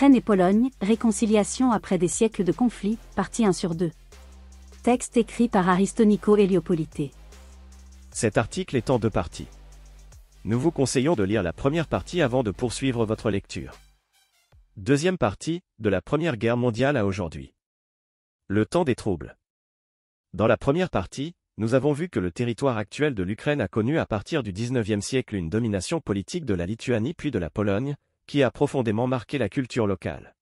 Ukraine et Pologne, réconciliation après des siècles de conflit, partie 1 sur 2. Texte écrit par Aristonico Héliopolité. Cet article est en 2 parties. Nous vous conseillons de lire la première partie avant de poursuivre votre lecture. Deuxième partie, de la Première Guerre mondiale à aujourd'hui. Le temps des troubles. Dans la première partie, nous avons vu que le territoire actuel de l'Ukraine a connu à partir du XIXe siècle une domination politique de la Lituanie puis de la Pologne, qui a profondément marqué la culture locale.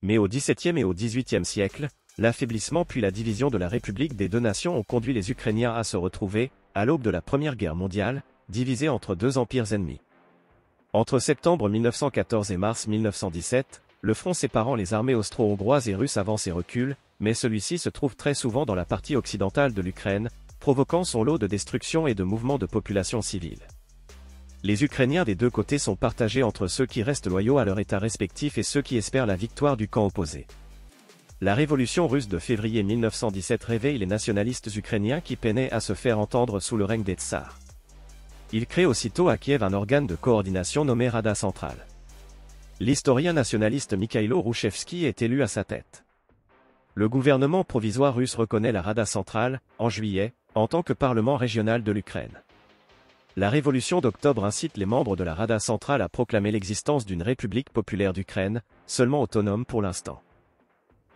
Mais au XVIIe et au XVIIIe siècle, l'affaiblissement puis la division de la République des deux nations ont conduit les Ukrainiens à se retrouver, à l'aube de la Première Guerre mondiale, divisés entre deux empires ennemis. Entre septembre 1914 et mars 1917, le front séparant les armées austro-hongroises et russes avance et recule, mais celui-ci se trouve très souvent dans la partie occidentale de l'Ukraine, provoquant son lot de destruction et de mouvements de population civile. Les Ukrainiens des deux côtés sont partagés entre ceux qui restent loyaux à leur état respectif et ceux qui espèrent la victoire du camp opposé. La révolution russe de février 1917 réveille les nationalistes ukrainiens qui peinaient à se faire entendre sous le règne des tsars. Il crée aussitôt à Kiev un organe de coordination nommé Rada centrale. L'historien nationaliste Mikhailo Rouchevski est élu à sa tête. Le gouvernement provisoire russe reconnaît la Rada centrale, en juillet, en tant que parlement régional de l'Ukraine. La révolution d'octobre incite les membres de la Rada centrale à proclamer l'existence d'une république populaire d'Ukraine, seulement autonome pour l'instant.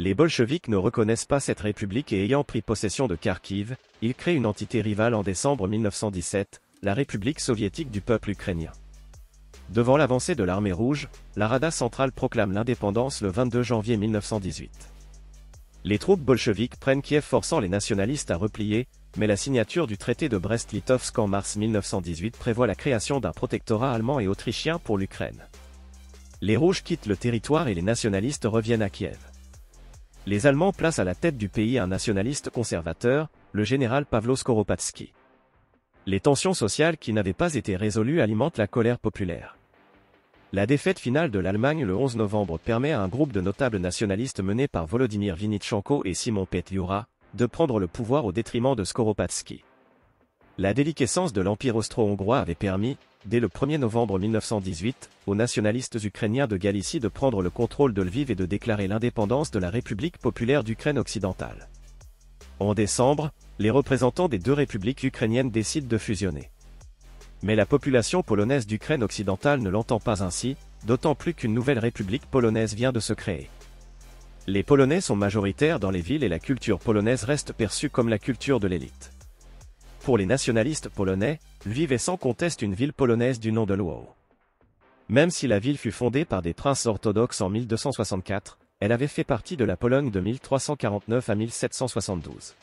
Les bolcheviks ne reconnaissent pas cette république et ayant pris possession de Kharkiv, ils créent une entité rivale en décembre 1917, la République soviétique du peuple ukrainien. Devant l'avancée de l'armée rouge, la Rada centrale proclame l'indépendance le 22 janvier 1918. Les troupes bolcheviques prennent Kiev forçant les nationalistes à replier, mais la signature du traité de Brest-Litovsk en mars 1918 prévoit la création d'un protectorat allemand et autrichien pour l'Ukraine. Les rouges quittent le territoire et les nationalistes reviennent à Kiev. Les Allemands placent à la tête du pays un nationaliste conservateur, le général Pavlo Skoropadsky. Les tensions sociales qui n'avaient pas été résolues alimentent la colère populaire. La défaite finale de l'Allemagne le 11 novembre permet à un groupe de notables nationalistes menés par Volodymyr Vinitchenko et Simon Petliura, de prendre le pouvoir au détriment de Skoropadsky. La déliquescence de l'Empire austro-hongrois avait permis, dès le 1er novembre 1918, aux nationalistes ukrainiens de Galicie de prendre le contrôle de Lviv et de déclarer l'indépendance de la République populaire d'Ukraine occidentale. En décembre, les représentants des deux républiques ukrainiennes décident de fusionner. Mais la population polonaise d'Ukraine occidentale ne l'entend pas ainsi, d'autant plus qu'une nouvelle république polonaise vient de se créer. Les Polonais sont majoritaires dans les villes et la culture polonaise reste perçue comme la culture de l'élite. Pour les nationalistes polonais, Lviv est sans conteste une ville polonaise du nom de Lwów. Même si la ville fut fondée par des princes orthodoxes en 1264, elle avait fait partie de la Pologne de 1349 à 1772.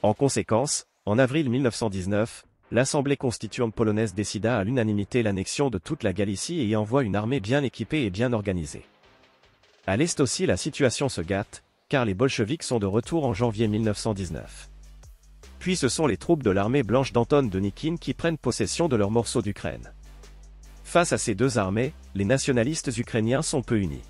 En conséquence, en avril 1919, l'Assemblée constituante polonaise décida à l'unanimité l'annexion de toute la Galicie et y envoie une armée bien équipée et bien organisée. À l'Est aussi la situation se gâte, car les bolcheviks sont de retour en janvier 1919. Puis ce sont les troupes de l'armée blanche d'Anton Denikin qui prennent possession de leurs morceaux d'Ukraine. Face à ces deux armées, les nationalistes ukrainiens sont peu unis.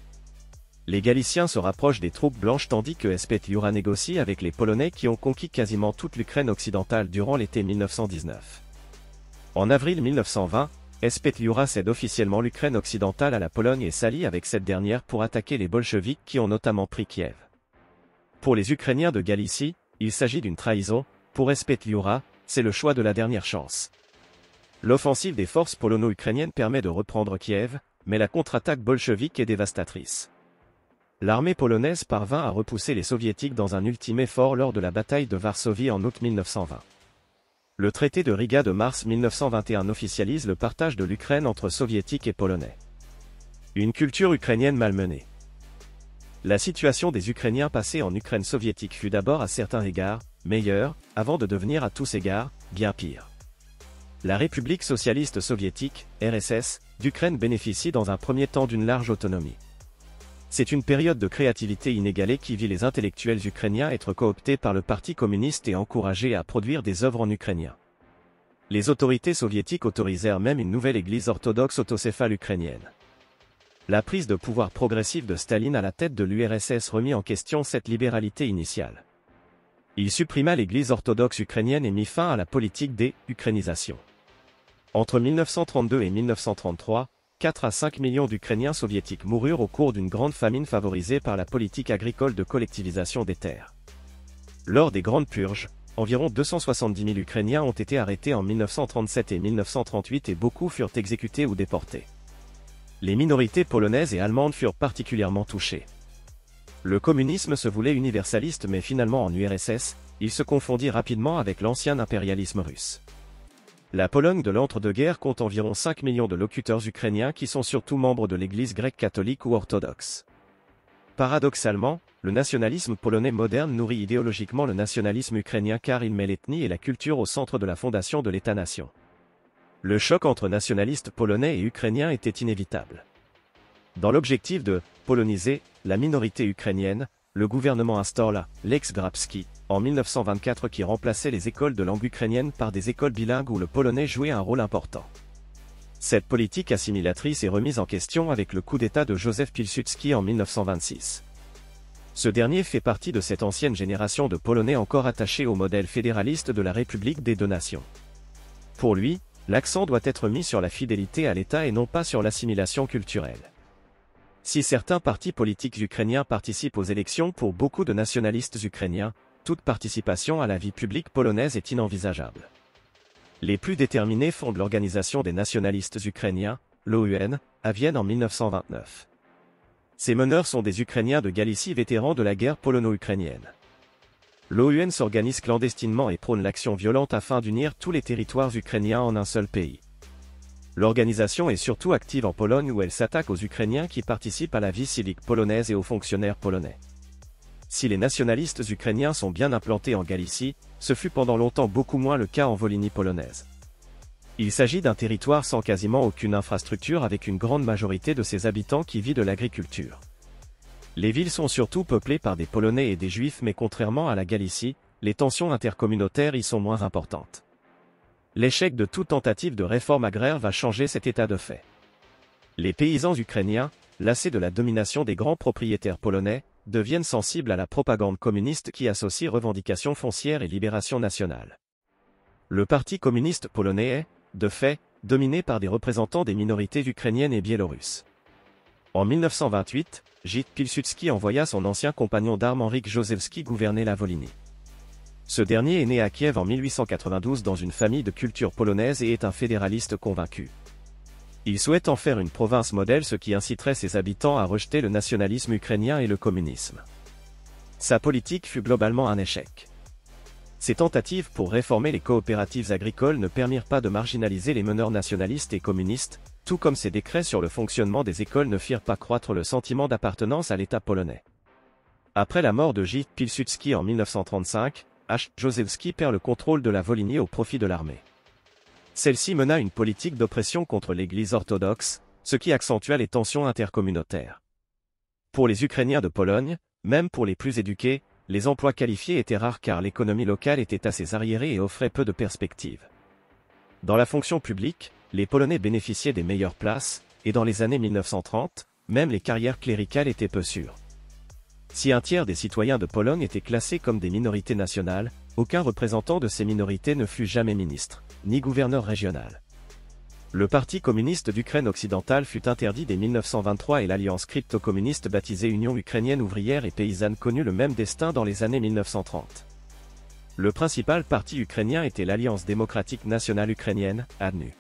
Les Galiciens se rapprochent des troupes blanches tandis que Petliura négocie avec les Polonais qui ont conquis quasiment toute l'Ukraine occidentale durant l'été 1919. En avril 1920, Petliura cède officiellement l'Ukraine occidentale à la Pologne et s'allie avec cette dernière pour attaquer les bolcheviks qui ont notamment pris Kiev. Pour les Ukrainiens de Galicie, il s'agit d'une trahison, pour Petliura, c'est le choix de la dernière chance. L'offensive des forces polono-ukrainiennes permet de reprendre Kiev, mais la contre-attaque bolchevique est dévastatrice. L'armée polonaise parvint à repousser les soviétiques dans un ultime effort lors de la bataille de Varsovie en août 1920. Le traité de Riga de mars 1921 officialise le partage de l'Ukraine entre soviétiques et polonais. Une culture ukrainienne malmenée. La situation des Ukrainiens passés en Ukraine soviétique fut d'abord à certains égards, meilleure, avant de devenir à tous égards, bien pire. La République socialiste soviétique, RSS, d'Ukraine bénéficie dans un premier temps d'une large autonomie. C'est une période de créativité inégalée qui vit les intellectuels ukrainiens être cooptés par le Parti communiste et encouragés à produire des œuvres en ukrainien. Les autorités soviétiques autorisèrent même une nouvelle église orthodoxe autocéphale ukrainienne. La prise de pouvoir progressive de Staline à la tête de l'URSS remit en question cette libéralité initiale. Il supprima l'église orthodoxe ukrainienne et mit fin à la politique des « ukrainisations ». Entre 1932 et 1933, 4 à 5 millions d'Ukrainiens soviétiques moururent au cours d'une grande famine favorisée par la politique agricole de collectivisation des terres. Lors des grandes purges, environ 270 000 Ukrainiens ont été arrêtés en 1937 et 1938 et beaucoup furent exécutés ou déportés. Les minorités polonaises et allemandes furent particulièrement touchées. Le communisme se voulait universaliste mais finalement en URSS, il se confondit rapidement avec l'ancien impérialisme russe. La Pologne de l'entre-deux-guerres compte environ 5 millions de locuteurs ukrainiens qui sont surtout membres de l'Église grecque catholique ou orthodoxe. Paradoxalement, le nationalisme polonais moderne nourrit idéologiquement le nationalisme ukrainien car il met l'ethnie et la culture au centre de la fondation de l'État-nation. Le choc entre nationalistes polonais et ukrainiens était inévitable. Dans l'objectif de « poloniser » la minorité ukrainienne, le gouvernement instaure la « Lex Grabski » en 1924 qui remplaçait les écoles de langue ukrainienne par des écoles bilingues où le polonais jouait un rôle important. Cette politique assimilatrice est remise en question avec le coup d'État de Józef Pilsudski en 1926. Ce dernier fait partie de cette ancienne génération de Polonais encore attachés au modèle fédéraliste de la République des deux nations. Pour lui, l'accent doit être mis sur la fidélité à l'État et non pas sur l'assimilation culturelle. Si certains partis politiques ukrainiens participent aux élections, pour beaucoup de nationalistes ukrainiens, toute participation à la vie publique polonaise est inenvisageable. Les plus déterminés fondent l'Organisation des nationalistes ukrainiens, l'OUN, à Vienne en 1929. Ces meneurs sont des Ukrainiens de Galicie vétérans de la guerre polono-ukrainienne. L'OUN s'organise clandestinement et prône l'action violente afin d'unir tous les territoires ukrainiens en un seul pays. L'organisation est surtout active en Pologne où elle s'attaque aux Ukrainiens qui participent à la vie civique polonaise et aux fonctionnaires polonais. Si les nationalistes ukrainiens sont bien implantés en Galicie, ce fut pendant longtemps beaucoup moins le cas en Volhynie polonaise. Il s'agit d'un territoire sans quasiment aucune infrastructure avec une grande majorité de ses habitants qui vit de l'agriculture. Les villes sont surtout peuplées par des Polonais et des Juifs mais contrairement à la Galicie, les tensions intercommunautaires y sont moins importantes. L'échec de toute tentative de réforme agraire va changer cet état de fait. Les paysans ukrainiens, lassés de la domination des grands propriétaires polonais, deviennent sensibles à la propagande communiste qui associe revendications foncières et libération nationale. Le Parti communiste polonais est, de fait, dominé par des représentants des minorités ukrainiennes et biélorusses. En 1928, Józef Pilsudski envoya son ancien compagnon d'armes Henryk Józewski gouverner la Volhynie. Ce dernier est né à Kiev en 1892 dans une famille de culture polonaise et est un fédéraliste convaincu. Il souhaite en faire une province modèle, ce qui inciterait ses habitants à rejeter le nationalisme ukrainien et le communisme. Sa politique fut globalement un échec. Ses tentatives pour réformer les coopératives agricoles ne permirent pas de marginaliser les meneurs nationalistes et communistes, tout comme ses décrets sur le fonctionnement des écoles ne firent pas croître le sentiment d'appartenance à l'État polonais. Après la mort de Józef Pilsudski en 1935, Józewski perd le contrôle de la Volhynie au profit de l'armée. Celle-ci mena une politique d'oppression contre l'Église orthodoxe, ce qui accentua les tensions intercommunautaires. Pour les Ukrainiens de Pologne, même pour les plus éduqués, les emplois qualifiés étaient rares car l'économie locale était assez arriérée et offrait peu de perspectives. Dans la fonction publique, les Polonais bénéficiaient des meilleures places, et dans les années 1930, même les carrières cléricales étaient peu sûres. Si un tiers des citoyens de Pologne étaient classés comme des minorités nationales, aucun représentant de ces minorités ne fut jamais ministre, ni gouverneur régional. Le Parti communiste d'Ukraine occidentale fut interdit dès 1923 et l'alliance crypto-communiste baptisée Union ukrainienne ouvrière et paysanne connut le même destin dans les années 1930. Le principal parti ukrainien était l'Alliance démocratique nationale ukrainienne, ANU.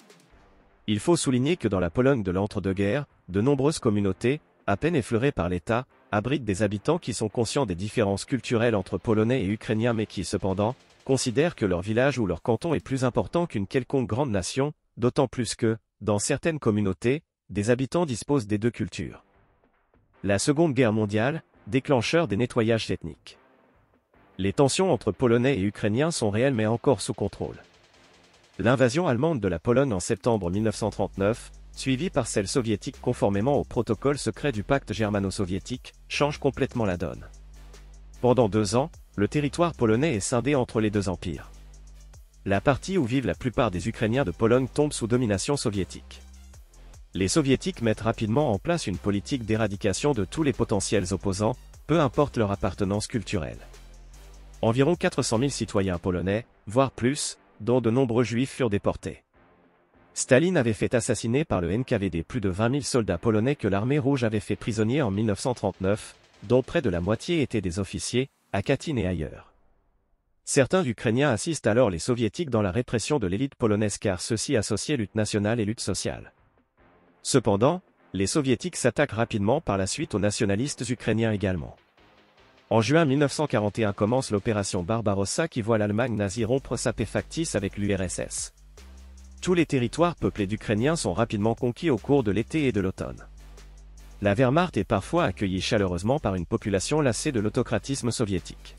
Il faut souligner que dans la Pologne de l'entre-deux-guerres, de nombreuses communautés, à peine effleurées par l'État, abritent des habitants qui sont conscients des différences culturelles entre Polonais et Ukrainiens mais qui, cependant, considèrent que leur village ou leur canton est plus important qu'une quelconque grande nation, d'autant plus que, dans certaines communautés, des habitants disposent des deux cultures. La Seconde Guerre mondiale, déclencheur des nettoyages ethniques. Les tensions entre Polonais et Ukrainiens sont réelles mais encore sous contrôle. L'invasion allemande de la Pologne en septembre 1939, suivie par celle soviétique conformément au protocole secret du pacte germano-soviétique, change complètement la donne. Pendant 2 ans, le territoire polonais est scindé entre les deux empires. La partie où vivent la plupart des Ukrainiens de Pologne tombe sous domination soviétique. Les soviétiques mettent rapidement en place une politique d'éradication de tous les potentiels opposants, peu importe leur appartenance culturelle. Environ 400 000 citoyens polonais, voire plus, dont de nombreux juifs furent déportés. Staline avait fait assassiner par le NKVD plus de 20 000 soldats polonais que l'armée rouge avait fait prisonniers en 1939, dont près de la moitié étaient des officiers, à Katyn et ailleurs. Certains Ukrainiens assistent alors les soviétiques dans la répression de l'élite polonaise car ceux-ci associaient lutte nationale et lutte sociale. Cependant, les soviétiques s'attaquent rapidement par la suite aux nationalistes ukrainiens également. En juin 1941 commence l'opération Barbarossa qui voit l'Allemagne nazie rompre sa paix factice avec l'URSS. Tous les territoires peuplés d'Ukrainiens sont rapidement conquis au cours de l'été et de l'automne. La Wehrmacht est parfois accueillie chaleureusement par une population lassée de l'autocratisme soviétique.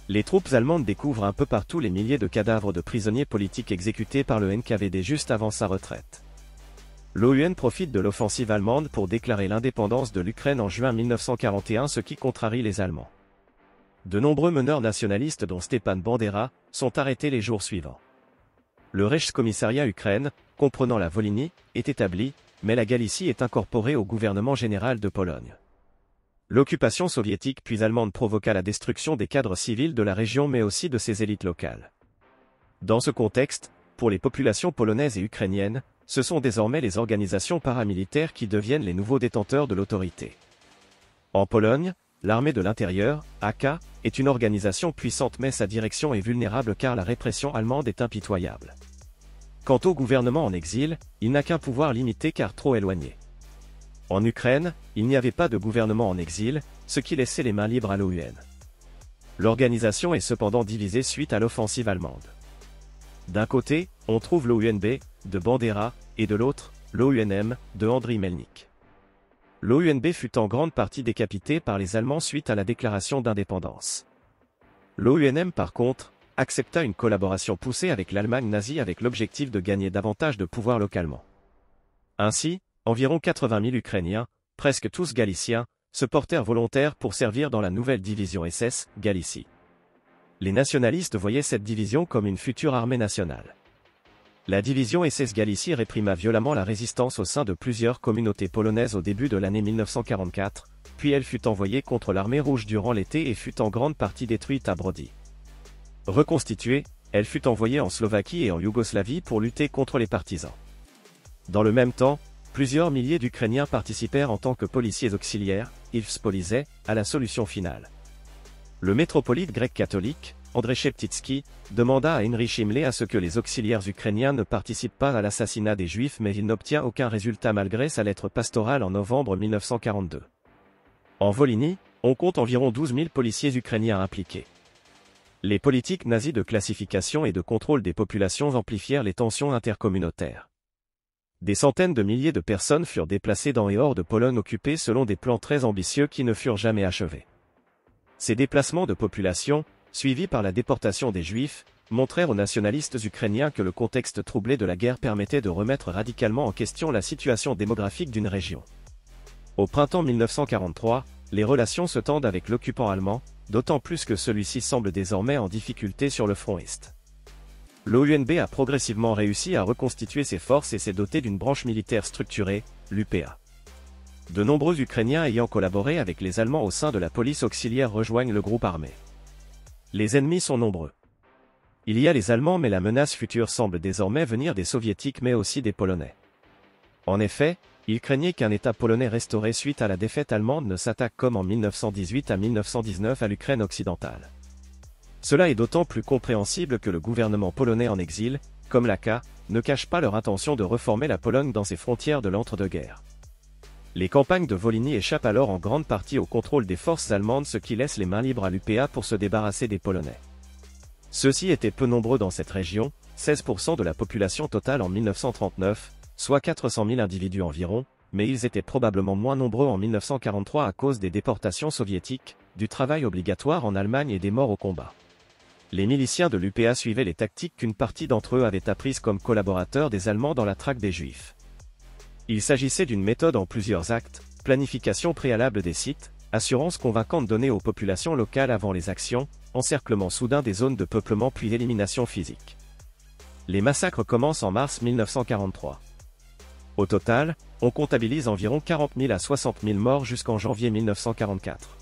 Les troupes allemandes découvrent un peu partout les milliers de cadavres de prisonniers politiques exécutés par le NKVD juste avant sa retraite. L'OUN profite de l'offensive allemande pour déclarer l'indépendance de l'Ukraine en juin 1941, ce qui contrarie les Allemands. De nombreux meneurs nationalistes dont Stepan Bandera sont arrêtés les jours suivants. Le Reichskommissariat Ukraine, comprenant la Volhynie, est établi, mais la Galicie est incorporée au gouvernement général de Pologne. L'occupation soviétique puis allemande provoqua la destruction des cadres civils de la région mais aussi de ses élites locales. Dans ce contexte, pour les populations polonaises et ukrainiennes, ce sont désormais les organisations paramilitaires qui deviennent les nouveaux détenteurs de l'autorité. En Pologne, l'armée de l'intérieur, AK, est une organisation puissante mais sa direction est vulnérable car la répression allemande est impitoyable. Quant au gouvernement en exil, il n'a qu'un pouvoir limité car trop éloigné. En Ukraine, il n'y avait pas de gouvernement en exil, ce qui laissait les mains libres à l'OUN. L'organisation est cependant divisée suite à l'offensive allemande. D'un côté, on trouve l'OUNB, de Bandera, et de l'autre, l'OUNM, de Andriy Melnik. L'OUNB fut en grande partie décapité par les Allemands suite à la déclaration d'indépendance. L'OUNM par contre, accepta une collaboration poussée avec l'Allemagne nazie avec l'objectif de gagner davantage de pouvoir localement. Ainsi, environ 80 000 Ukrainiens, presque tous Galiciens, se portèrent volontaires pour servir dans la nouvelle division SS, Galicie. Les nationalistes voyaient cette division comme une future armée nationale. La division SS Galicie réprima violemment la résistance au sein de plusieurs communautés polonaises au début de l'année 1944, puis elle fut envoyée contre l'armée rouge durant l'été et fut en grande partie détruite à Brody. Reconstituée, elle fut envoyée en Slovaquie et en Yougoslavie pour lutter contre les partisans. Dans le même temps, plusieurs milliers d'Ukrainiens participèrent en tant que policiers auxiliaires, Ilfspolice, à la solution finale. Le métropolite grec catholique, André Sheptytsky, demanda à Heinrich Himmler à ce que les auxiliaires ukrainiens ne participent pas à l'assassinat des Juifs mais il n'obtient aucun résultat malgré sa lettre pastorale en novembre 1942. En Volhynie, on compte environ 12 000 policiers ukrainiens impliqués. Les politiques nazies de classification et de contrôle des populations amplifièrent les tensions intercommunautaires. Des centaines de milliers de personnes furent déplacées dans et hors de Pologne occupée selon des plans très ambitieux qui ne furent jamais achevés. Ces déplacements de population, suivis par la déportation des Juifs, montrèrent aux nationalistes ukrainiens que le contexte troublé de la guerre permettait de remettre radicalement en question la situation démographique d'une région. Au printemps 1943, les relations se tendent avec l'occupant allemand, d'autant plus que celui-ci semble désormais en difficulté sur le front Est. L'OUNB a progressivement réussi à reconstituer ses forces et s'est doté d'une branche militaire structurée, l'UPA. De nombreux Ukrainiens ayant collaboré avec les Allemands au sein de la police auxiliaire rejoignent le groupe armé. Les ennemis sont nombreux. Il y a les Allemands mais la menace future semble désormais venir des Soviétiques mais aussi des Polonais. En effet, ils craignaient qu'un État polonais restauré suite à la défaite allemande ne s'attaque comme en 1918 à 1919 à l'Ukraine occidentale. Cela est d'autant plus compréhensible que le gouvernement polonais en exil, comme l'AK, ne cache pas leur intention de reformer la Pologne dans ses frontières de l'entre-deux-guerres. Les campagnes de Volhynie échappent alors en grande partie au contrôle des forces allemandes ce qui laisse les mains libres à l'UPA pour se débarrasser des Polonais. Ceux-ci étaient peu nombreux dans cette région, 16% de la population totale en 1939, soit 400 000 individus environ, mais ils étaient probablement moins nombreux en 1943 à cause des déportations soviétiques, du travail obligatoire en Allemagne et des morts au combat. Les miliciens de l'UPA suivaient les tactiques qu'une partie d'entre eux avaient apprises comme collaborateurs des Allemands dans la traque des Juifs. Il s'agissait d'une méthode en plusieurs actes, planification préalable des sites, assurance convaincante donnée aux populations locales avant les actions, encerclement soudain des zones de peuplement puis élimination physique. Les massacres commencent en mars 1943. Au total, on comptabilise environ 40 000 à 60 000 morts jusqu'en janvier 1944.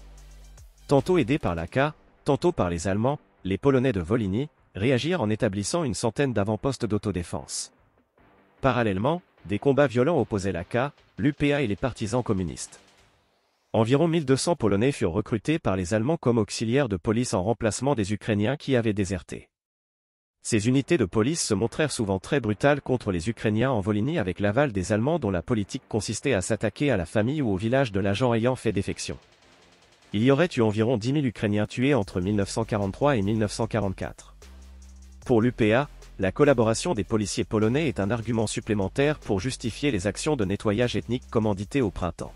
Tantôt aidés par l'AK, tantôt par les Allemands, les Polonais de Volhynie réagirent en établissant une centaine d'avant-postes d'autodéfense. Parallèlement, des combats violents opposaient l'AK, l'UPA et les partisans communistes. Environ 1200 Polonais furent recrutés par les Allemands comme auxiliaires de police en remplacement des Ukrainiens qui avaient déserté. Ces unités de police se montrèrent souvent très brutales contre les Ukrainiens en Volhynie avec l'aval des Allemands dont la politique consistait à s'attaquer à la famille ou au village de l'agent ayant fait défection. Il y aurait eu environ 10 000 Ukrainiens tués entre 1943 et 1944. Pour l'UPA, la collaboration des policiers polonais est un argument supplémentaire pour justifier les actions de nettoyage ethnique commanditées au printemps.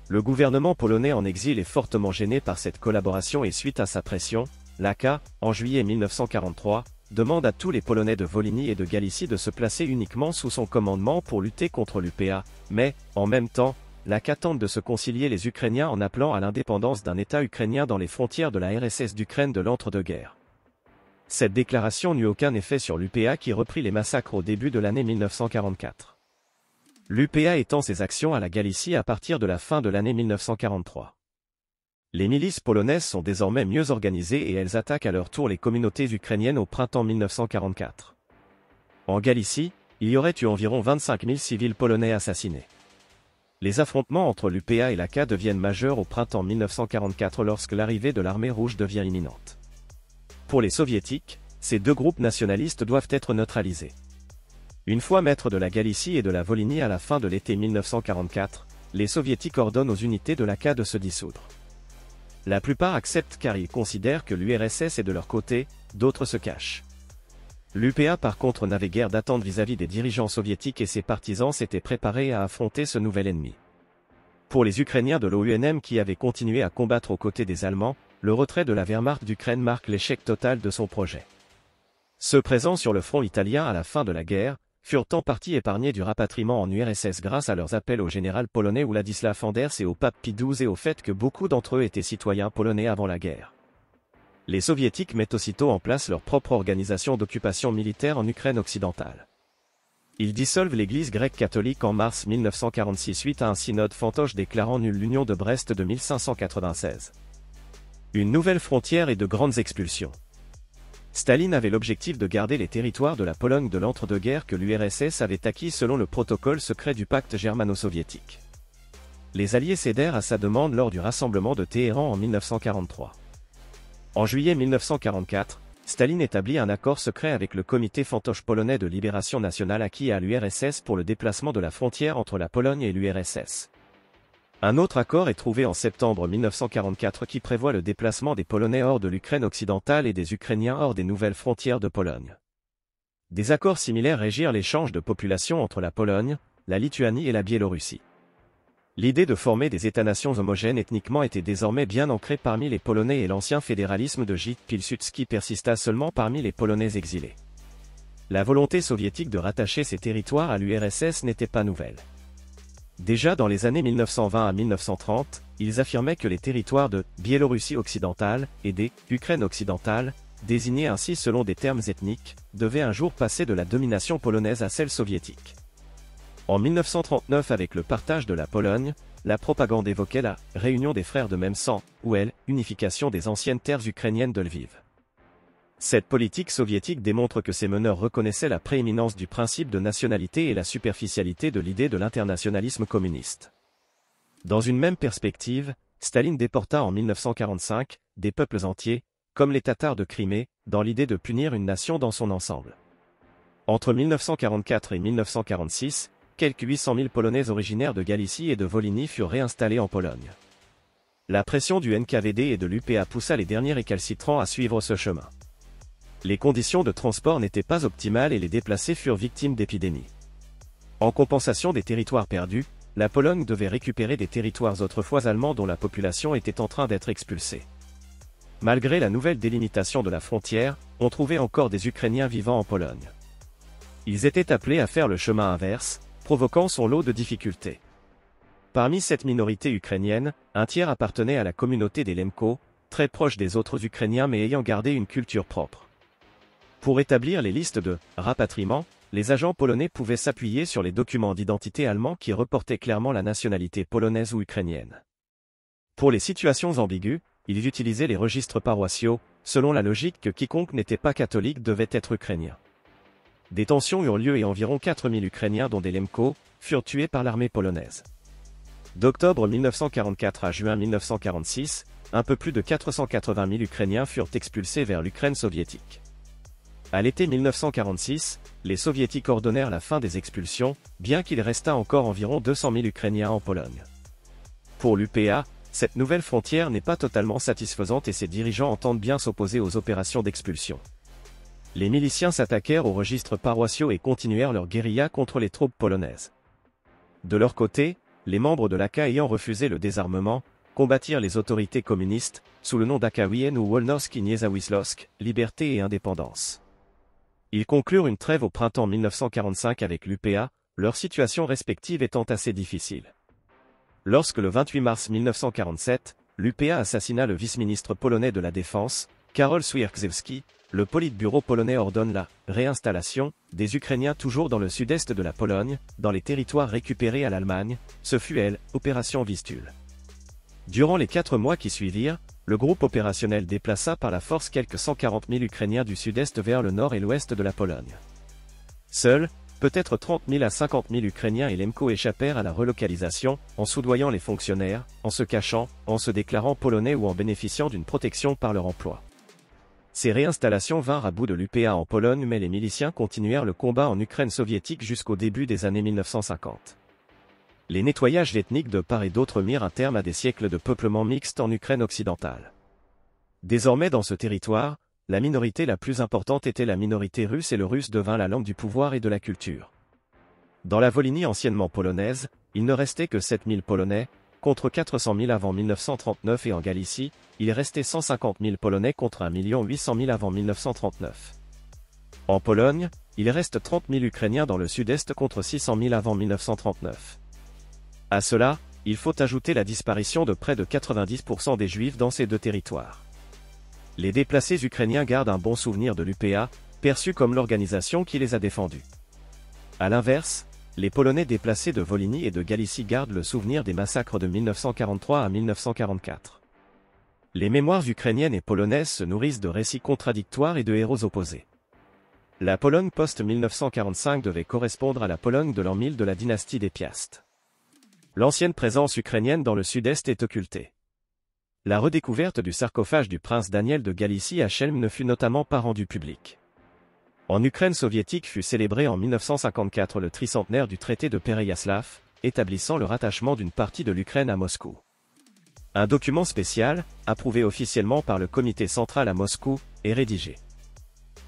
Le gouvernement polonais en exil est fortement gêné par cette collaboration et suite à sa pression, l'AK, en juillet 1943, demande à tous les Polonais de Volhynie et de Galicie de se placer uniquement sous son commandement pour lutter contre l'UPA, mais, en même temps, l'AK tente de se concilier les Ukrainiens en appelant à l'indépendance d'un État ukrainien dans les frontières de la RSS d'Ukraine de l'entre-deux-guerres. Cette déclaration n'eut aucun effet sur l'UPA qui reprit les massacres au début de l'année 1944. L'UPA étend ses actions à la Galicie à partir de la fin de l'année 1943. Les milices polonaises sont désormais mieux organisées et elles attaquent à leur tour les communautés ukrainiennes au printemps 1944. En Galicie, il y aurait eu environ 25 000 civils polonais assassinés. Les affrontements entre l'UPA et l'AK deviennent majeurs au printemps 1944 lorsque l'arrivée de l'armée rouge devient imminente. Pour les soviétiques, ces deux groupes nationalistes doivent être neutralisés. Une fois maîtres de la Galicie et de la Volhynie à la fin de l'été 1944, les soviétiques ordonnent aux unités de l'AK de se dissoudre. La plupart acceptent car ils considèrent que l'URSS est de leur côté, d'autres se cachent. L'UPA par contre n'avait guère d'attente vis-à-vis des dirigeants soviétiques et ses partisans s'étaient préparés à affronter ce nouvel ennemi. Pour les Ukrainiens de l'OUNM qui avaient continué à combattre aux côtés des Allemands, le retrait de la Wehrmacht d'Ukraine marque l'échec total de son projet. Ceux présents sur le front italien à la fin de la guerre, furent en partie épargnés du rapatriement en URSS grâce à leurs appels au général polonais Władysław Anders et au pape Pie XII et au fait que beaucoup d'entre eux étaient citoyens polonais avant la guerre. Les soviétiques mettent aussitôt en place leur propre organisation d'occupation militaire en Ukraine occidentale. Ils dissolvent l'Église grecque catholique en mars 1946 suite à un synode fantoche déclarant nulle l'Union de Brest de 1596. Une nouvelle frontière et de grandes expulsions. Staline avait l'objectif de garder les territoires de la Pologne de l'entre-deux-guerres que l'URSS avait acquis selon le protocole secret du pacte germano-soviétique. Les Alliés cédèrent à sa demande lors du rassemblement de Téhéran en 1943. En juillet 1944, Staline établit un accord secret avec le comité fantoche polonais de libération nationale acquis à l'URSS pour le déplacement de la frontière entre la Pologne et l'URSS. Un autre accord est trouvé en septembre 1944 qui prévoit le déplacement des Polonais hors de l'Ukraine occidentale et des Ukrainiens hors des nouvelles frontières de Pologne. Des accords similaires régirent l'échange de population entre la Pologne, la Lituanie et la Biélorussie. L'idée de former des États-nations homogènes ethniquement était désormais bien ancrée parmi les Polonais et l'ancien fédéralisme de J. Pilsudski persista seulement parmi les Polonais exilés. La volonté soviétique de rattacher ces territoires à l'URSS n'était pas nouvelle. Déjà dans les années 1920 à 1930, ils affirmaient que les territoires de Biélorussie occidentale et des Ukraine occidentale, désignés ainsi selon des termes ethniques, devaient un jour passer de la domination polonaise à celle soviétique. En 1939 avec le partage de la Pologne, la propagande évoquait la « réunion des frères de même sang » ou unification des anciennes terres ukrainiennes de Lviv. Cette politique soviétique démontre que ses meneurs reconnaissaient la prééminence du principe de nationalité et la superficialité de l'idée de l'internationalisme communiste. Dans une même perspective, Staline déporta en 1945 des peuples entiers, comme les Tatars de Crimée, dans l'idée de punir une nation dans son ensemble. Entre 1944 et 1946, quelques 800 000 Polonais originaires de Galicie et de Volhynie furent réinstallés en Pologne. La pression du NKVD et de l'UPA poussa les derniers récalcitrants à suivre ce chemin. Les conditions de transport n'étaient pas optimales et les déplacés furent victimes d'épidémies. En compensation des territoires perdus, la Pologne devait récupérer des territoires autrefois allemands dont la population était en train d'être expulsée. Malgré la nouvelle délimitation de la frontière, on trouvait encore des Ukrainiens vivant en Pologne. Ils étaient appelés à faire le chemin inverse, provoquant son lot de difficultés. Parmi cette minorité ukrainienne, un tiers appartenait à la communauté des Lemko, très proche des autres Ukrainiens mais ayant gardé une culture propre. Pour établir les listes de rapatriement, les agents polonais pouvaient s'appuyer sur les documents d'identité allemands qui reportaient clairement la nationalité polonaise ou ukrainienne. Pour les situations ambiguës, ils utilisaient les registres paroissiaux, selon la logique que quiconque n'était pas catholique devait être ukrainien. des tensions eurent lieu et environ 4000 Ukrainiens dont des Lemko furent tués par l'armée polonaise. D'octobre 1944 à juin 1946, un peu plus de 480 000 Ukrainiens furent expulsés vers l'Ukraine soviétique. À l'été 1946, les Soviétiques ordonnèrent la fin des expulsions, bien qu'il restât encore environ 200 000 Ukrainiens en Pologne. Pour l'UPA, cette nouvelle frontière n'est pas totalement satisfaisante et ses dirigeants entendent bien s'opposer aux opérations d'expulsion. Les miliciens s'attaquèrent aux registres paroissiaux et continuèrent leur guérilla contre les troupes polonaises. De leur côté, les membres de l'AK ayant refusé le désarmement, combattirent les autorités communistes, sous le nom d'Akawien ou Wolności Niezawisłość, liberté et indépendance. Ils conclurent une trêve au printemps 1945 avec l'UPA, leur situation respective étant assez difficile. Lorsque le 28 mars 1947, l'UPA assassina le vice-ministre polonais de la Défense, Karol Swierczewski, le politburo polonais ordonne la réinstallation des Ukrainiens toujours dans le sud-est de la Pologne, dans les territoires récupérés à l'Allemagne, ce fut Opération Vistule. Durant les 4 mois qui suivirent, le groupe opérationnel déplaça par la force quelques 140 000 Ukrainiens du sud-est vers le nord et l'ouest de la Pologne. Seuls, peut-être 30 000 à 50 000 Ukrainiens et Lemko échappèrent à la relocalisation, en soudoyant les fonctionnaires, en se cachant, en se déclarant polonais ou en bénéficiant d'une protection par leur emploi. Ces réinstallations vinrent à bout de l'UPA en Pologne mais les miliciens continuèrent le combat en Ukraine soviétique jusqu'au début des années 1950. Les nettoyages ethniques de part et d'autre mirent un terme à des siècles de peuplement mixte en Ukraine occidentale. Désormais dans ce territoire, la minorité la plus importante était la minorité russe et le russe devint la langue du pouvoir et de la culture. Dans la Volhynie anciennement polonaise, il ne restait que 7000 Polonais, contre 400 000 avant 1939 et en Galicie, il restait 150 000 Polonais contre 1 800 000 avant 1939. En Pologne, il reste 30 000 Ukrainiens dans le sud-est contre 600 000 avant 1939. À cela, il faut ajouter la disparition de près de 90% des Juifs dans ces deux territoires. Les déplacés ukrainiens gardent un bon souvenir de l'UPA, perçue comme l'organisation qui les a défendus. À l'inverse, les Polonais déplacés de Volhynie et de Galicie gardent le souvenir des massacres de 1943 à 1944. Les mémoires ukrainiennes et polonaises se nourrissent de récits contradictoires et de héros opposés. La Pologne post-1945 devait correspondre à la Pologne de l'an 1000 de la dynastie des Piast. L'ancienne présence ukrainienne dans le sud-est est occultée. La redécouverte du sarcophage du prince Daniel de Galicie à Chelm ne fut notamment pas rendue publique. En Ukraine soviétique fut célébré en 1954 le tricentenaire du traité de Pereyaslav, établissant le rattachement d'une partie de l'Ukraine à Moscou. Un document spécial, approuvé officiellement par le comité central à Moscou, est rédigé.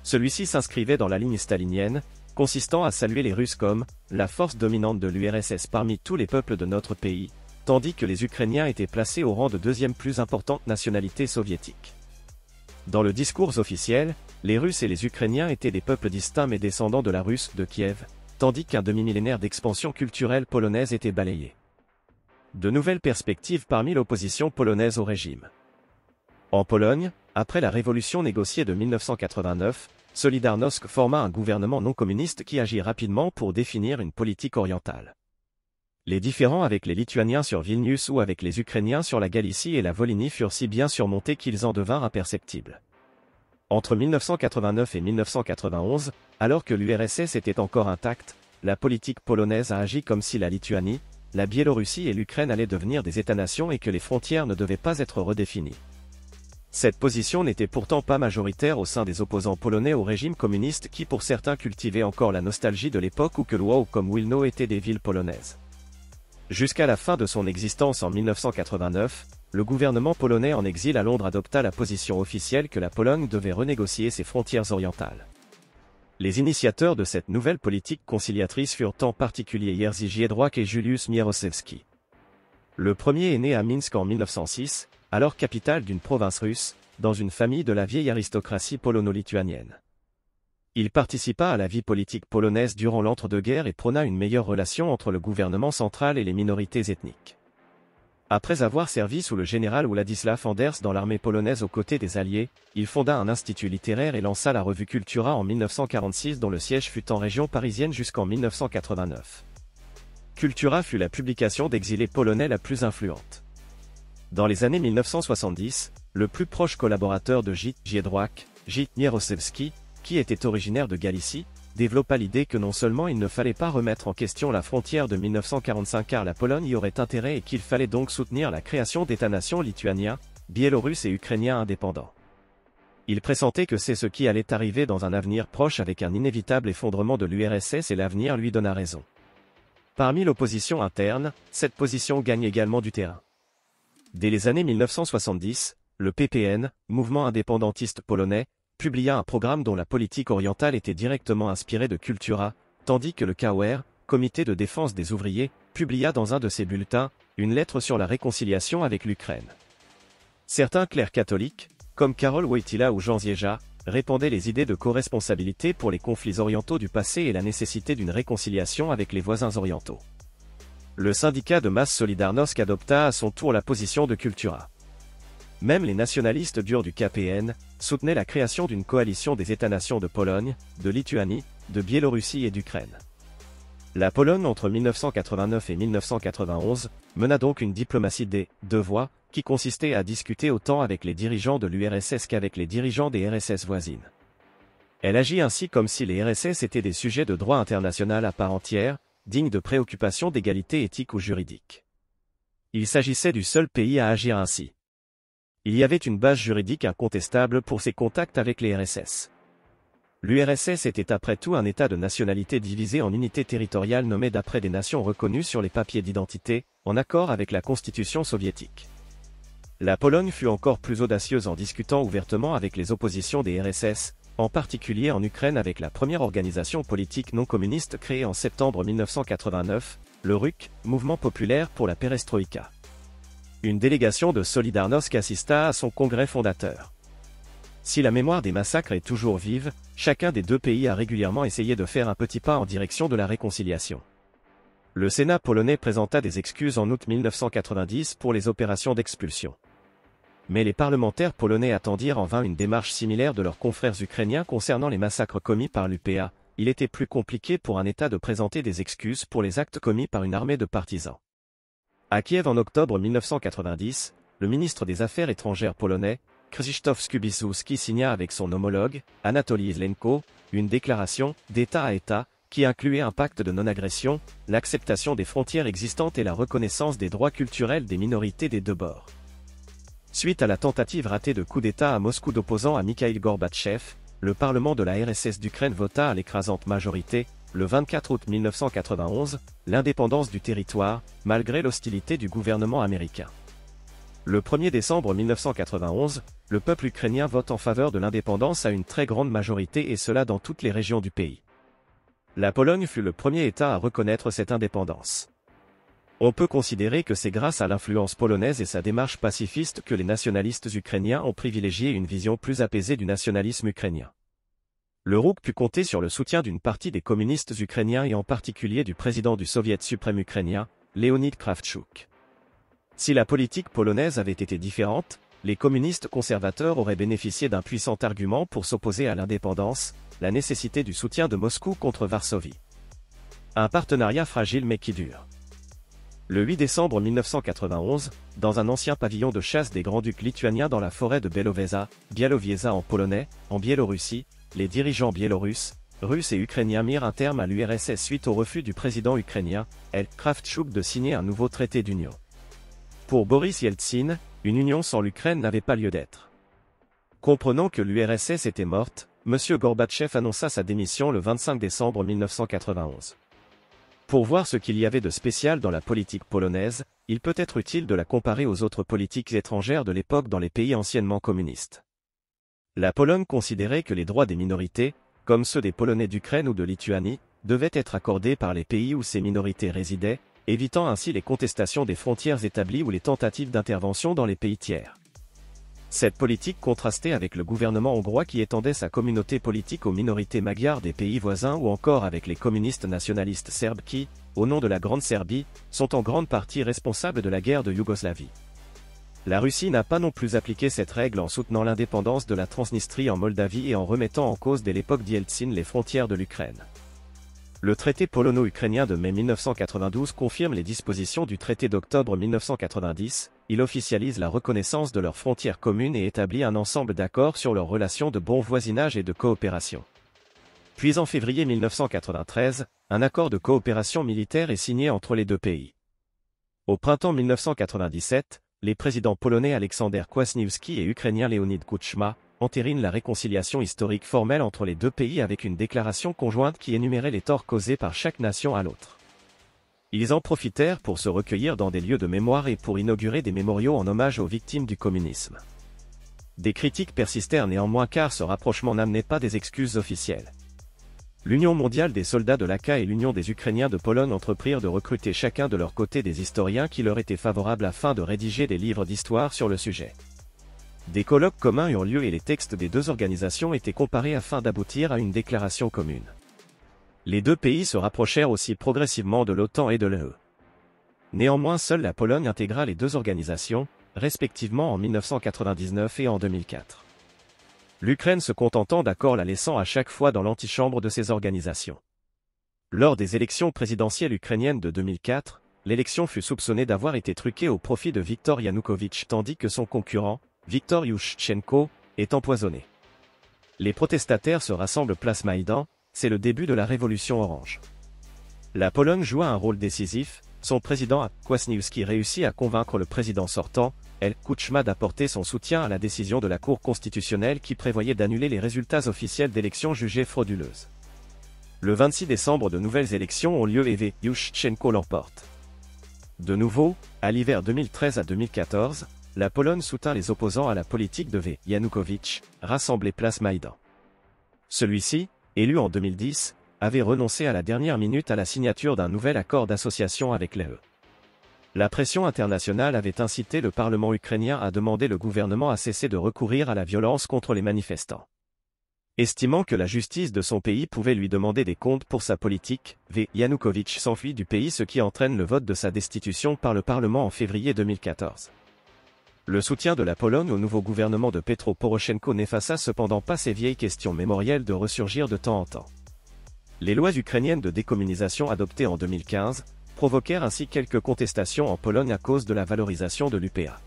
Celui-ci s'inscrivait dans la ligne stalinienne, consistant à saluer les Russes comme la force dominante de l'URSS parmi tous les peuples de notre pays, tandis que les Ukrainiens étaient placés au rang de deuxième plus importante nationalité soviétique. Dans le discours officiel, les Russes et les Ukrainiens étaient des peuples distincts mais descendants de la Russe de Kiev, tandis qu'un demi-millénaire d'expansion culturelle polonaise était balayé. De nouvelles perspectives parmi l'opposition polonaise au régime. En Pologne, après la révolution négociée de 1989, Solidarność forma un gouvernement non communiste qui agit rapidement pour définir une politique orientale. Les différends avec les Lituaniens sur Vilnius ou avec les Ukrainiens sur la Galicie et la Volhynie furent si bien surmontés qu'ils en devinrent imperceptibles. Entre 1989 et 1991, alors que l'URSS était encore intacte, la politique polonaise a agi comme si la Lituanie, la Biélorussie et l'Ukraine allaient devenir des États-nations et que les frontières ne devaient pas être redéfinies. Cette position n'était pourtant pas majoritaire au sein des opposants polonais au régime communiste qui pour certains cultivaient encore la nostalgie de l'époque où que Lwów comme Wilno étaient des villes polonaises. Jusqu'à la fin de son existence en 1989, le gouvernement polonais en exil à Londres adopta la position officielle que la Pologne devait renégocier ses frontières orientales. Les initiateurs de cette nouvelle politique conciliatrice furent en particulier Jerzy Giedroyc et Juliusz Mieroszewski. Le premier est né à Minsk en 1906, alors capitale d'une province russe, dans une famille de la vieille aristocratie polono-lituanienne. Il participa à la vie politique polonaise durant l'entre-deux-guerres et prôna une meilleure relation entre le gouvernement central et les minorités ethniques. Après avoir servi sous le général Władysław Anders dans l'armée polonaise aux côtés des Alliés, il fonda un institut littéraire et lança la revue Kultura en 1946 dont le siège fut en région parisienne jusqu'en 1989. Kultura fut la publication d'exilés polonais la plus influente. Dans les années 1970, le plus proche collaborateur de Giedroyc, Mieroszewski, qui était originaire de Galicie, développa l'idée que non seulement il ne fallait pas remettre en question la frontière de 1945 car la Pologne y aurait intérêt et qu'il fallait donc soutenir la création d'États-nations lituaniens, biélorusses et ukrainiens indépendants. Il pressentait que c'est ce qui allait arriver dans un avenir proche avec un inévitable effondrement de l'URSS et l'avenir lui donna raison. Parmi l'opposition interne, cette position gagne également du terrain. Dès les années 1970, le PPN, mouvement indépendantiste polonais, publia un programme dont la politique orientale était directement inspirée de Kultura, tandis que le KOR, Comité de défense des ouvriers, publia dans un de ses bulletins, une lettre sur la réconciliation avec l'Ukraine. Certains clercs catholiques, comme Karol Wojtyła ou Jean Zieja, répandaient les idées de co-responsabilité pour les conflits orientaux du passé et la nécessité d'une réconciliation avec les voisins orientaux. Le syndicat de masse Solidarność adopta à son tour la position de Kultura. Même les nationalistes durs du KPN soutenaient la création d'une coalition des États-nations de Pologne, de Lituanie, de Biélorussie et d'Ukraine. La Pologne entre 1989 et 1991 mena donc une diplomatie des « deux voies » qui consistait à discuter autant avec les dirigeants de l'URSS qu'avec les dirigeants des RSS voisines. Elle agit ainsi comme si les RSS étaient des sujets de droit international à part entière, dignes de préoccupations d'égalité éthique ou juridique. Il s'agissait du seul pays à agir ainsi. Il y avait une base juridique incontestable pour ses contacts avec les RSS. L'URSS était après tout un État de nationalité divisé en unités territoriales nommées d'après des nations reconnues sur les papiers d'identité, en accord avec la constitution soviétique. La Pologne fut encore plus audacieuse en discutant ouvertement avec les oppositions des RSS, en particulier en Ukraine avec la première organisation politique non communiste créée en septembre 1989, le RUK, Mouvement populaire pour la perestroïka. Une délégation de Solidarność assista à son congrès fondateur. Si la mémoire des massacres est toujours vive, chacun des deux pays a régulièrement essayé de faire un petit pas en direction de la réconciliation. Le Sénat polonais présenta des excuses en août 1990 pour les opérations d'expulsion. Mais les parlementaires polonais attendirent en vain une démarche similaire de leurs confrères ukrainiens concernant les massacres commis par l'UPA. Il était plus compliqué pour un État de présenter des excuses pour les actes commis par une armée de partisans. À Kiev en octobre 1990, le ministre des Affaires étrangères polonais, Krzysztof Skubiszewski signa avec son homologue, Anatoly Zlenko, une déclaration d'État à État qui incluait un pacte de non-agression, l'acceptation des frontières existantes et la reconnaissance des droits culturels des minorités des deux bords. Suite à la tentative ratée de coup d'État à Moscou d'opposants à Mikhaïl Gorbatchev, le Parlement de la RSS d'Ukraine vota à l'écrasante majorité, le 24 août 1991, l'indépendance du territoire, malgré l'hostilité du gouvernement américain. Le 1er décembre 1991, le peuple ukrainien vote en faveur de l'indépendance à une très grande majorité et cela dans toutes les régions du pays. La Pologne fut le premier État à reconnaître cette indépendance. On peut considérer que c'est grâce à l'influence polonaise et sa démarche pacifiste que les nationalistes ukrainiens ont privilégié une vision plus apaisée du nationalisme ukrainien. Le RUK put compter sur le soutien d'une partie des communistes ukrainiens et en particulier du président du Soviet suprême ukrainien, Leonid Kravchuk. Si la politique polonaise avait été différente, les communistes conservateurs auraient bénéficié d'un puissant argument pour s'opposer à l'indépendance, la nécessité du soutien de Moscou contre Varsovie. Un partenariat fragile mais qui dure. Le 8 décembre 1991, dans un ancien pavillon de chasse des grands-ducs lituaniens dans la forêt de Bialowieza en polonais, en Biélorussie, les dirigeants biélorusses, russes et ukrainiens mirent un terme à l'URSS suite au refus du président ukrainien, Kravchuk de signer un nouveau traité d'union. Pour Boris Yeltsin, une union sans l'Ukraine n'avait pas lieu d'être. Comprenant que l'URSS était morte, M. Gorbatchev annonça sa démission le 25 décembre 1991. Pour voir ce qu'il y avait de spécial dans la politique polonaise, il peut être utile de la comparer aux autres politiques étrangères de l'époque dans les pays anciennement communistes. La Pologne considérait que les droits des minorités, comme ceux des Polonais d'Ukraine ou de Lituanie, devaient être accordés par les pays où ces minorités résidaient, évitant ainsi les contestations des frontières établies ou les tentatives d'intervention dans les pays tiers. Cette politique contrastait avec le gouvernement hongrois qui étendait sa communauté politique aux minorités magyares des pays voisins ou encore avec les communistes nationalistes serbes qui, au nom de la Grande Serbie, sont en grande partie responsables de la guerre de Yougoslavie. La Russie n'a pas non plus appliqué cette règle en soutenant l'indépendance de la Transnistrie en Moldavie et en remettant en cause dès l'époque d'Yeltsin les frontières de l'Ukraine. Le traité polono-ukrainien de mai 1992 confirme les dispositions du traité d'octobre 1990, il officialise la reconnaissance de leurs frontières communes et établit un ensemble d'accords sur leurs relations de bon voisinage et de coopération. Puis en février 1993, un accord de coopération militaire est signé entre les deux pays. Au printemps 1997, les présidents polonais Aleksander Kwaśniewski et ukrainien Leonid Kuchma entérinent la réconciliation historique formelle entre les deux pays avec une déclaration conjointe qui énumérait les torts causés par chaque nation à l'autre. Ils en profitèrent pour se recueillir dans des lieux de mémoire et pour inaugurer des mémoriaux en hommage aux victimes du communisme. Des critiques persistèrent néanmoins car ce rapprochement n'amenait pas des excuses officielles. L'Union mondiale des soldats de l'AKA et l'Union des Ukrainiens de Pologne entreprirent de recruter chacun de leur côté des historiens qui leur étaient favorables afin de rédiger des livres d'histoire sur le sujet. Des colloques communs eurent lieu et les textes des deux organisations étaient comparés afin d'aboutir à une déclaration commune. Les deux pays se rapprochèrent aussi progressivement de l'OTAN et de l'UE. Néanmoins, seule la Pologne intégra les deux organisations, respectivement en 1999 et en 2004. L'Ukraine se contentant d'accords la laissant à chaque fois dans l'antichambre de ces organisations. Lors des élections présidentielles ukrainiennes de 2004, l'élection fut soupçonnée d'avoir été truquée au profit de Viktor Yanukovych tandis que son concurrent, Viktor Yushchenko, est empoisonné. Les protestataires se rassemblent place Maïdan, c'est le début de la révolution orange. La Pologne joua un rôle décisif, son président Kwaśniewski réussit à convaincre le président sortant, Kuchma d'apporter son soutien à la décision de la Cour constitutionnelle qui prévoyait d'annuler les résultats officiels d'élections jugées frauduleuses. Le 26 décembre de nouvelles élections ont lieu et Yushchenko l'emporte. De nouveau, à l'hiver 2013 à 2014, la Pologne soutint les opposants à la politique de Yanukovych, rassemblés place Maïdan. Celui-ci, élu en 2010, avait renoncé à la dernière minute à la signature d'un nouvel accord d'association avec l'UE. La pression internationale avait incité le Parlement ukrainien à demander le gouvernement à cesser de recourir à la violence contre les manifestants. Estimant que la justice de son pays pouvait lui demander des comptes pour sa politique, Yanukovych s'enfuit du pays ce qui entraîne le vote de sa destitution par le Parlement en février 2014. Le soutien de la Pologne au nouveau gouvernement de Petro Poroshenko n'effaça cependant pas ces vieilles questions mémorielles de ressurgir de temps en temps. Les lois ukrainiennes de décommunisation adoptées en 2015 provoquèrent ainsi quelques contestations en Pologne à cause de la valorisation de l'UPA.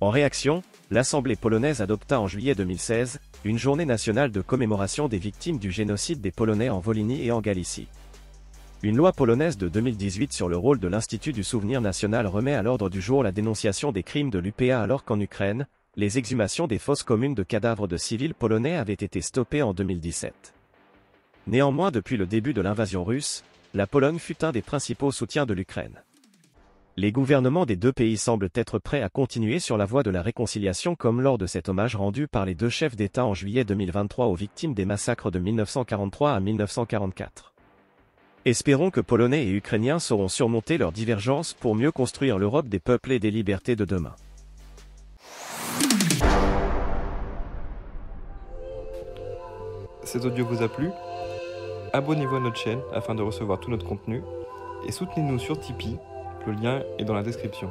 En réaction, l'Assemblée polonaise adopta en juillet 2016 une journée nationale de commémoration des victimes du génocide des Polonais en Volhynie et en Galicie. Une loi polonaise de 2018 sur le rôle de l'Institut du Souvenir National remet à l'ordre du jour la dénonciation des crimes de l'UPA alors qu'en Ukraine, les exhumations des fosses communes de cadavres de civils polonais avaient été stoppées en 2017. Néanmoins, depuis le début de l'invasion russe, la Pologne fut un des principaux soutiens de l'Ukraine. Les gouvernements des deux pays semblent être prêts à continuer sur la voie de la réconciliation comme lors de cet hommage rendu par les deux chefs d'État en juillet 2023 aux victimes des massacres de 1943 à 1944. Espérons que Polonais et Ukrainiens sauront surmonter leurs divergences pour mieux construire l'Europe des peuples et des libertés de demain. Cet audio vous a plu ? Abonnez-vous à notre chaîne afin de recevoir tout notre contenu et soutenez-nous sur Tipeee, le lien est dans la description.